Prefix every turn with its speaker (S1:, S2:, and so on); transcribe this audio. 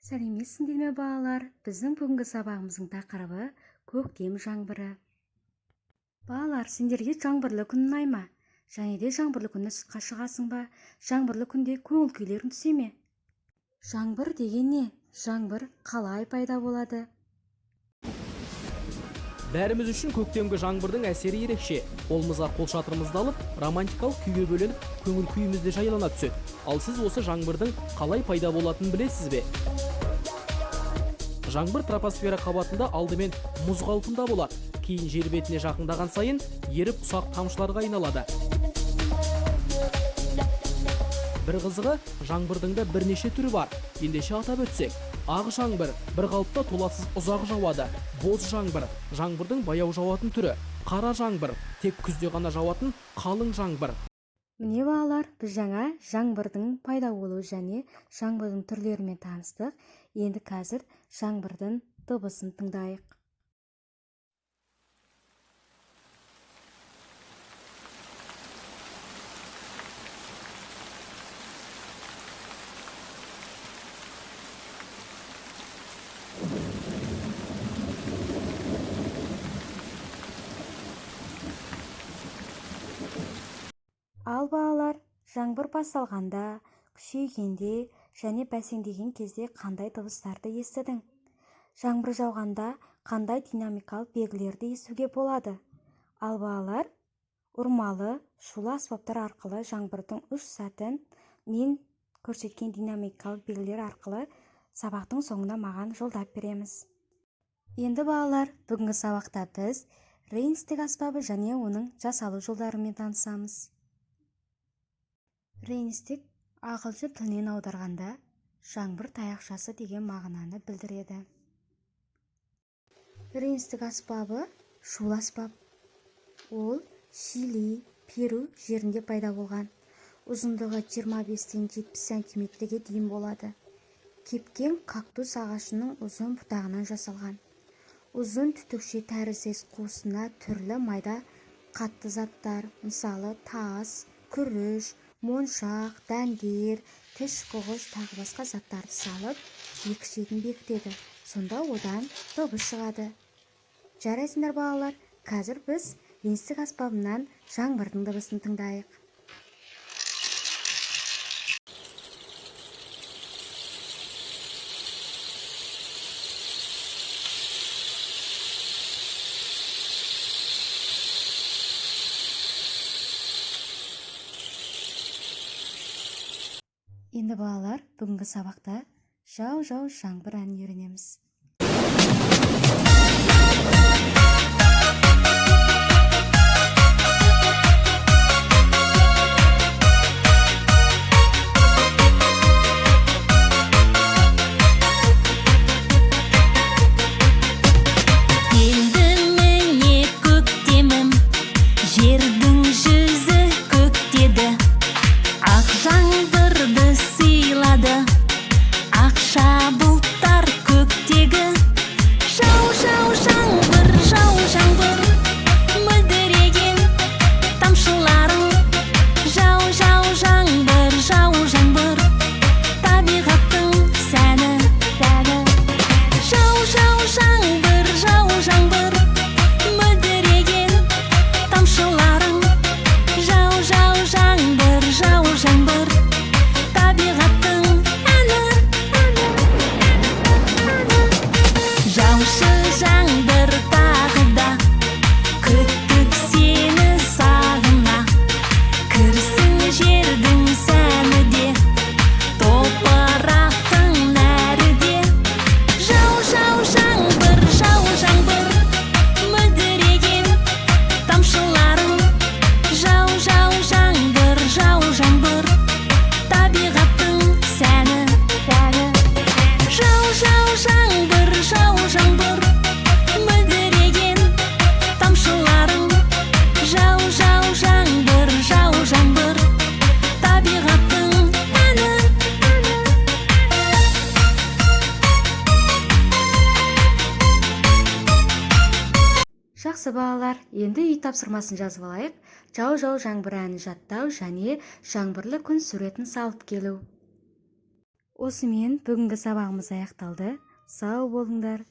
S1: Сәлеметсіңдер ме балалар? Біздің бүгінгі сабағымыздың тақырыбы көктем жаңбыры. Балалар, сендерге жаңбырлы күн ұнай ма? Және де жаңбырлы күнде сыртқа шығасың ба? Жаңбырлы күнде көңіл күйлерің түсе ме? Жаңбыр деген не? Жаңбыр қалай пайда болады?
S2: Бәріміз үшін көктемгі жаңбырдың әсері ерекше. Қолымызға қолшатырымызды алып, романтикалық күйге бөленіп, көңіл күйімізде жайлана түседі. Ал сіз осы жаңбырдың қалай пайда болатынын білесіз бе? Жаңбыр тропосфера қабатында алдымен мұз қалпында болады. Кейін жер бетіне жақындаған сайын еріп ұсақ тамшыларға айналады. Бір қызығы, жаңбырдың да бірнеше түрі бар. Ендеше атап өтсек, ақ жаңбыр бір қалыпта толассыз ұзақ жауады. Боз жаңбыр, жаңбырдың баяу жауатын түрі. Қара жаңбыр, тек күзде ғана жауатын қалың жаңбыр.
S1: Міне балалар, біз жаңа жаңбырдың пайда болуы және жаңбырдың түрлерімен таныстық. Енді қазір жаңбырдың дыбысын тыңдайық. Ал балалар, жаңбыр басталғанда, күшейгенде және бәсеңдеген кезде қандай дыбыстарды естідің? Жаңбыр жауғанда қандай динамикалық белгілерді естуге болады? Ал балалар, ұрмалы, шулы аспаптар арқылы жаңбырдың үш сәтін мен көрсеткен динамикалық белгілер арқылы сабақтың соңында маған жолдап береміз. Енді балалар, бүгінгі сабақта біз рейнстік аспабы және оның жасалу жолдарымен танысамыз. Рейнстік ағылшын тілінен аударғанда жаңбыр таяқшасы деген мағынаны білдіреді. Рейнстік аспабы шулы аспап. Ол Чили, Перу жерінде пайда болған. Ұзындығы 25-тен 70 сантиметрге дейін болады. Кепкен кактус ағашының ұзын бұтағынан жасалған. Ұзын түтікше тәріздес қуысына түрлі майда қатты заттар, мысалы тас, күріш, моншақ, дәндер, тіш қоғыш тағы басқа заттарды салып, екі шетін бекітеді. Сонда одан дыбыс шығады. Жарайсыңдар балалар, қазір біз рейнстік аспабынан жаңбырдың дыбысын тыңдайық. Енді балалар, бүгінгі сабақта жау-жау жаңбыр әнін үйренеміз. Жақсы балалар, енді үй тапсырмасын жазып алайық. Жау-жау жаңбыр әнін жаттау және жаңбырлы күн суретін салып келу. Осымен бүгінгі сабағымыз аяқталды. Сау болыңдар.